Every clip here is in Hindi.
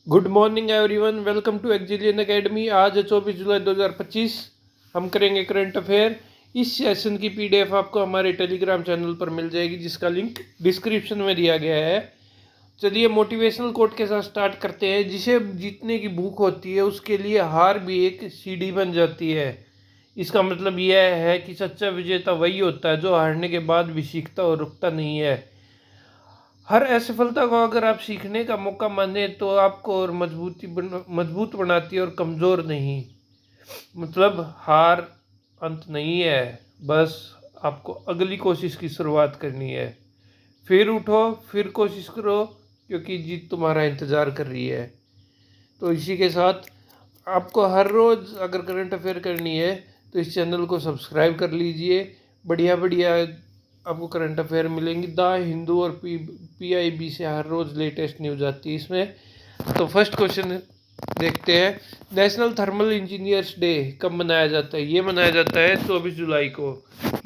Good morning everyone, welcome to Exillian academy. आज है 24 जुलाई 2025। हम करेंगे करंट अफेयर। इस सेशन की पीडीएफ आपको हमारे टेलीग्राम चैनल पर मिल जाएगी, जिसका लिंक डिस्क्रिप्शन में दिया गया है। चलिए मोटिवेशनल कोट के साथ स्टार्ट करते हैं। जिसे जीतने की भूख होती है उसके लिए हार भी एक सीढ़ी बन जाती है। इसका मतलब यह है कि सच्चा विजेता वही होता है जो हारने के बाद भी सीखता और रुकता नहीं है। हर असफलता को अगर आप सीखने का मौका माने तो आपको और मजबूत बनाती है और कमज़ोर नहीं। मतलब हार अंत नहीं है, बस आपको अगली कोशिश की शुरुआत करनी है। फिर उठो, फिर कोशिश करो, क्योंकि जीत तुम्हारा इंतज़ार कर रही है। तो इसी के साथ आपको हर रोज़ अगर करंट अफेयर करनी है तो इस चैनल को सब्सक्राइब कर लीजिए। बढ़िया बढ़िया आपको करंट अफेयर मिलेंगी। द हिंदू और PIB से हर रोज़ लेटेस्ट न्यूज़ आती है इसमें। तो फर्स्ट क्वेश्चन देखते हैं। नेशनल थर्मल इंजीनियर्स डे कब मनाया जाता है? ये मनाया जाता है 24 जुलाई को।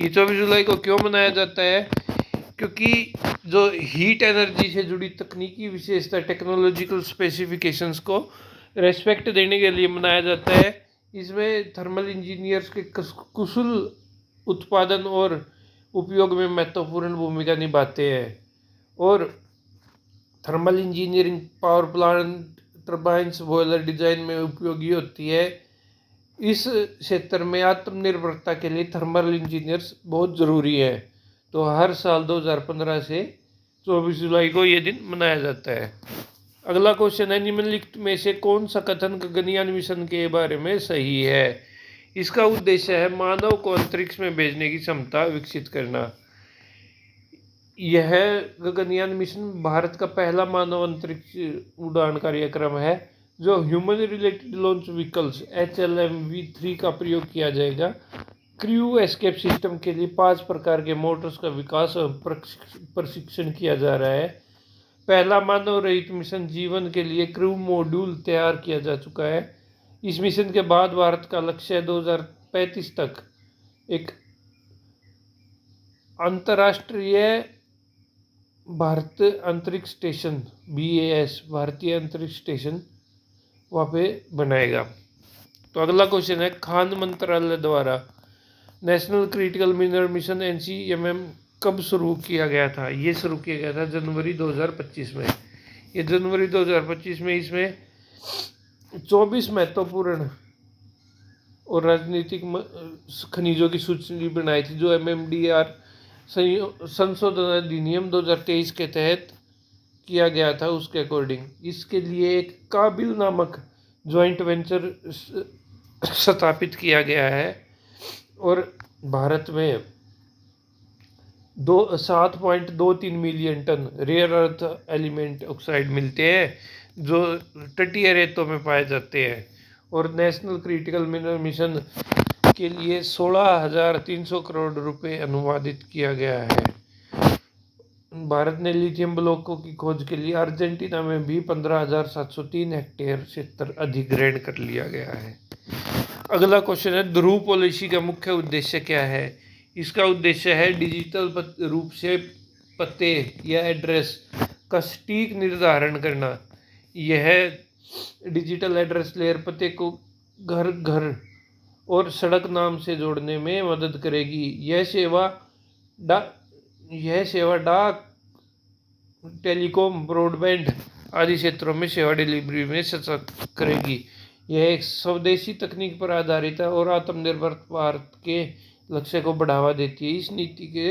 ये 24 जुलाई को क्यों मनाया जाता है? क्योंकि जो हीट एनर्जी से जुड़ी तकनीकी विशेषता, टेक्नोलॉजिकल स्पेसिफिकेशंस को रेस्पेक्ट देने के लिए मनाया जाता है। इसमें थर्मल इंजीनियर्स के कुशल उत्पादन और उपयोग में महत्वपूर्ण भूमिका निभाते हैं। और thermal engineering power plant, turbines, boiler design में उपयोगी होती है। इस क्षेत्र में आत्मनिर्भरता के लिए थर्मल इंजीनियर्स बहुत ज़रूरी है। तो हर साल 2015 से 24 जुलाई को ये दिन मनाया जाता है। अगला क्वेश्चन है, निम्नलिखित में से कौन सा कथन गगनयान मिशन के बारे में सही है? इसका उद्देश्य है मानव को अंतरिक्ष में भेजने की क्षमता विकसित करना। यह गगनयान मिशन भारत का पहला मानव अंतरिक्ष उड़ान कार्यक्रम है, जो human related launch vehicles HLMV-3 का प्रयोग किया जाएगा। क्रू एस्केप सिस्टम के लिए 5 प्रकार के मोटर्स का विकास और प्रशिक्षण किया जा रहा है। पहला मानव रहित मिशन जीवन के लिए क्रू मॉड्यूल तैयार किया जा चुका है। इस मिशन के बाद भारत का लक्ष्य है 2035 तक एक अंतर्राष्ट्रीय भारत अंतरिक्ष स्टेशन BAS, भारतीय अंतरिक्ष स्टेशन वहाँ पे बनाएगा। तो अगला क्वेश्चन है, खान मंत्रालय द्वारा national critical mineral mission NCMM कब शुरू किया गया था? ये शुरू किया गया था जनवरी 2025 में। ये जनवरी 2025 में इसमें 24 महत्वपूर्ण और राजनीतिक खनिजों की सूची बनाई थी, जो MMDR संशोधन अधिनियम 2023 के तहत किया गया था। उसके अकॉर्डिंग इसके लिए एक काबिल नामक जॉइंट वेंचर स्थापित किया गया है। और भारत में 7.23 million tonne rare earth element oxide मिलते हैं, जो तटीय रेतों में पाए जाते हैं। और नेशनल क्रिटिकल मिनरल मिशन के लिए 16,300 करोड़ रुपए अनुवादित किया गया है। भारत ने लिथियम ब्लॉकों की खोज के लिए अर्जेंटीना में भी 15,703 हेक्टेयर क्षेत्र अधिग्रहण कर लिया गया है। अगला क्वेश्चन है, ध्रुव पॉलिसी का मुख्य उद्देश्य क्या है? इसका उद्देश्य है डिजिटल रूप से पते या एड्रेस का सटीक निर्धारण करना। यह डिजिटल एड्रेस लेयर पते को घर घर और सड़क नाम से जोड़ने में मदद करेगी। यह सेवा डाक, टेलीकॉम, ब्रॉडबैंड आदि क्षेत्रों में सेवा डिलीवरी में सशक्त करेगी। यह एक स्वदेशी तकनीक पर आधारित है और आत्मनिर्भर भारत के लक्ष्य को बढ़ावा देती है।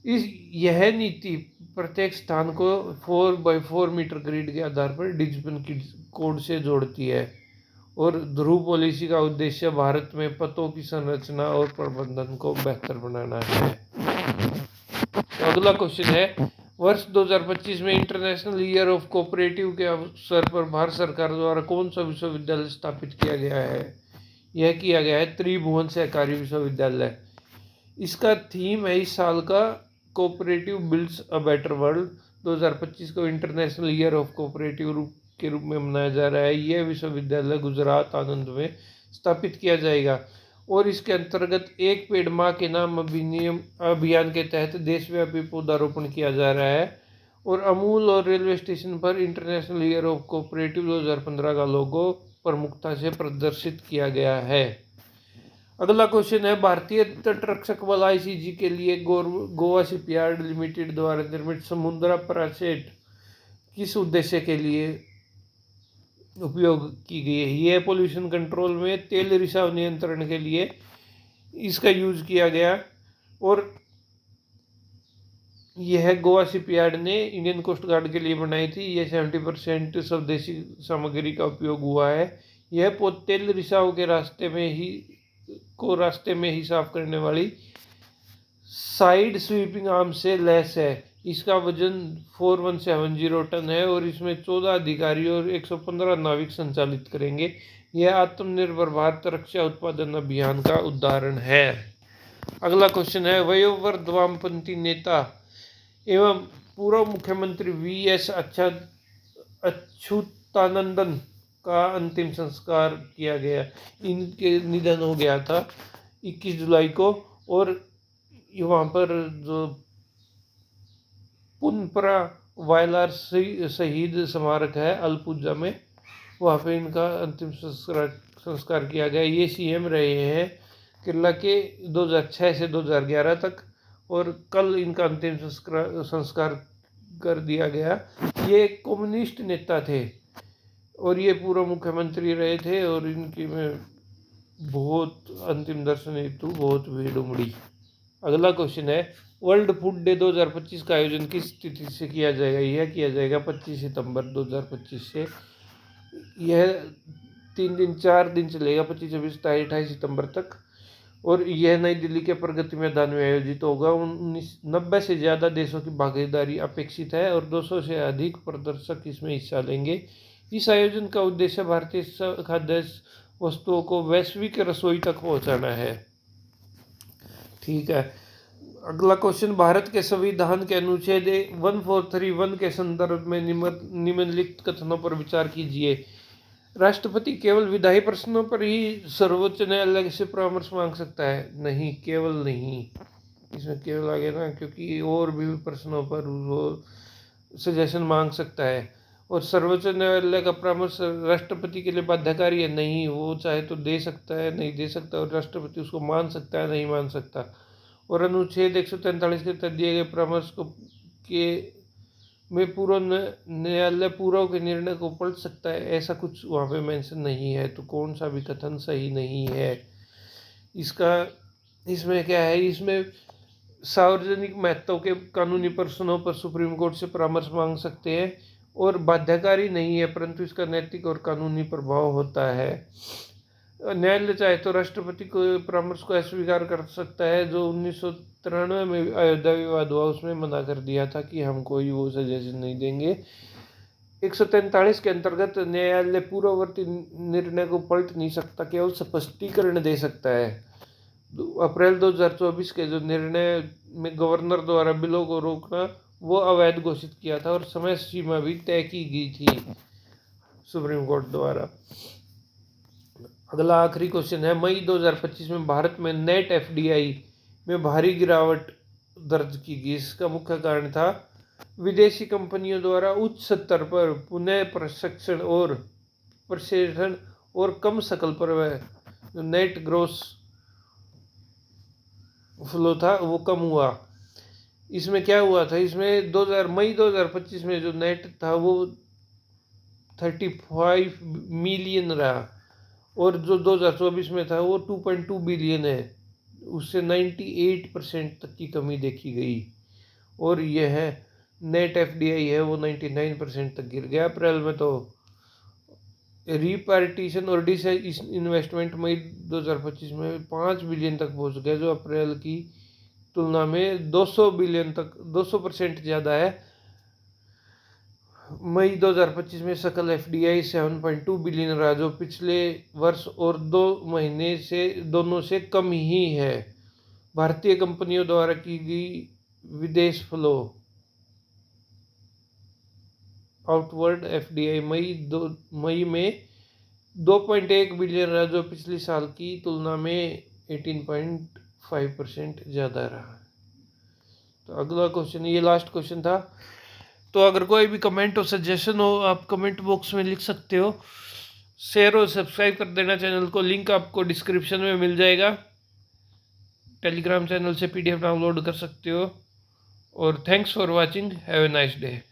यह नीति प्रत्येक स्थान को 4x4 मीटर ग्रिड के आधार पर डिजिटल कोड से जोड़ती है। और ध्रुव पॉलिसी का उद्देश्य भारत में पतों की संरचना और प्रबंधन को बेहतर बनाना है। तो अगला क्वेश्चन है, वर्ष 2025 में इंटरनेशनल ईयर ऑफ कोऑपरेटिव के अवसर पर भारत सरकार द्वारा कौन सा विश्वविद्यालय स्थापित किया गया है? यह किया गया है त्रिभुवन सहकारी विश्वविद्यालय। इसका थीम है इस साल का cooperative builds a better world. 2025 को इंटरनेशनल ईयर ऑफ कोऑपरेटिव के रूप में मनाया जा रहा है। यह विश्वविद्यालय गुजरात आनंद में स्थापित किया जाएगा और इसके अंतर्गत एक पेड़ माँ के नाम अभियान के तहत देशव्यापी पौधारोपण किया जा रहा है। और अमूल और रेलवे स्टेशन पर इंटरनेशनल ईयर ऑफ कोऑपरेटिव 2015 का लोगो प्रमुखता से प्रदर्शित किया गया है। अगला क्वेश्चन है, भारतीय तटरक्षक बल आईसीजी के लिए गोवा शिपयार्ड लिमिटेड द्वारा निर्मित समुद्रा परासेट किस उद्देश्य के लिए उपयोग की गई है? यह पोल्यूशन कंट्रोल में तेल रिसाव नियंत्रण के लिए इसका यूज किया गया। और यह गोवा शिपयार्ड ने इंडियन कोस्ट गार्ड के लिए बनाई थी। यह 70% स्वदेशी सामग्री का उपयोग हुआ है। यह तेल रिसाव के रास्ते में ही साफ करने वाली साइड स्वीपिंग आर्म से लैस है। इसका वजन 4170 टन है और इसमें 14 अधिकारी और 115 नाविक संचालित करेंगे। यह आत्मनिर्भर भारत रक्षा उत्पादन अभियान का उदाहरण है। अगला क्वेश्चन है, वयोवृद्ध वामपंथी नेता एवं पूर्व मुख्यमंत्री वीएस अच्युतानंदन का अंतिम संस्कार किया गया। इनके निधन हो गया था 21 जुलाई को। और वहाँ पर जो पुनपरा वायलार शहीद स्मारक है अल्पुजा में, वहाँ पे इनका अंतिम संस्कार किया गया। ये सीएम रहे हैं केरला के 2006 से 2011 तक और कल इनका अंतिम संस्कार कर दिया गया। ये एक कम्युनिस्ट नेता थे और ये पूर्व मुख्यमंत्री रहे थे और इनकी में बहुत अंतिम दर्शन हेतु बहुत भीड़ उमड़ी। अगला क्वेश्चन है, वर्ल्ड फूड डे 2025 का आयोजन किस तिथि से किया जाएगा? यह किया जाएगा 25 सितंबर 2025 से। यह 4 दिन चलेगा, 25, 26, 28 सितंबर तक। और यह नई दिल्ली के प्रगति मैदान में आयोजित होगा। 90 से ज़्यादा देशों की भागीदारी अपेक्षित है और 200 से अधिक प्रदर्शक इसमें हिस्सा लेंगे। इस आयोजन का उद्देश्य भारतीय खाद्य वस्तुओं को वैश्विक रसोई तक पहुंचाना है। ठीक है। अगला क्वेश्चन, भारत के संविधान के अनुच्छेद 1431 के संदर्भ में निम्नलिखित कथनों पर विचार कीजिए। राष्ट्रपति केवल विधायी प्रश्नों पर ही सर्वोच्च न्यायालय से परामर्श मांग सकता है? नहीं, केवल नहीं, इसमें केवल आगे ना, क्योंकि और भी प्रश्नों पर वो सजेशन मांग सकता है। और सर्वोच्च न्यायालय का परामर्श राष्ट्रपति के लिए बाध्यकारी है? नहीं, वो चाहे तो दे सकता है, नहीं दे सकता, और राष्ट्रपति उसको मान सकता है, नहीं मान सकता। और अनुच्छेद 143 के तहत दिए गए परामर्श को में पूर्व न्यायालय पूर्व के निर्णय को पलट सकता है, ऐसा कुछ वहाँ पे मेंशन नहीं है। तो कौन सा भी कथन सही नहीं है इसमें क्या है, इसमें सार्वजनिक महत्व के कानूनी प्रश्नों पर सुप्रीम कोर्ट से परामर्श मांग सकते हैं और बाध्यकारी नहीं है, परंतु इसका नैतिक और कानूनी प्रभाव होता है। न्यायालय चाहे तो राष्ट्रपति को परामर्श को अस्वीकार कर सकता है। जो 1993 में अयोध्या विवाद हुआ उसमें मना कर दिया था कि हम कोई वो सजेशन नहीं देंगे। 143 के अंतर्गत न्यायालय पूर्ववर्ती निर्णय को पलट नहीं सकता, केवल स्पष्टीकरण दे सकता है। अप्रैल 2024 के जो निर्णय में गवर्नर द्वारा बिलों को रोकना वो अवैध घोषित किया था और समय सीमा भी तय की गई थी सुप्रीम कोर्ट द्वारा। अगला आखिरी क्वेश्चन है, मई 2025 में भारत में नेट एफडीआई में भारी गिरावट दर्ज की गई। इसका मुख्य कारण था विदेशी कंपनियों द्वारा उच्च स्तर पर पुनः प्रशिक्षण और कम शकल पर नेट ग्रॉस फ्लो था वो कम हुआ। इसमें क्या हुआ था, इसमें मई 2025 में जो नेट था वो 35 मिलियन रहा और जो 2024 में था वो 2.2 बिलियन है। उससे 98% तक की कमी देखी गई और यह नेट एफडीआई है वो 99% तक गिर गया। अप्रैल में तो रिपार्टीशन और इन्वेस्टमेंट मई 2025 में 5 बिलियन तक पहुंच गया, जो अप्रैल की तुलना में 200% ज़्यादा है। मई 2025 में सकल एफडीआई 7.2 बिलियन रहा, जो पिछले वर्ष और 2 महीने से दोनों से कम ही है। भारतीय कंपनियों द्वारा की गई विदेश फ्लो आउटवर्ड एफडीआई मई में 2.1 बिलियन रहा, जो पिछले साल की तुलना में 18.5% ज़्यादा रहा। तो अगला क्वेश्चन, ये लास्ट क्वेश्चन था। तो अगर कोई भी कमेंट हो, सजेशन हो, आप कमेंट बॉक्स में लिख सकते हो। शेयर और सब्सक्राइब कर देना चैनल को, लिंक आपको डिस्क्रिप्शन में मिल जाएगा। टेलीग्राम चैनल से PDF डाउनलोड कर सकते हो। और thanks for watching, have a nice day.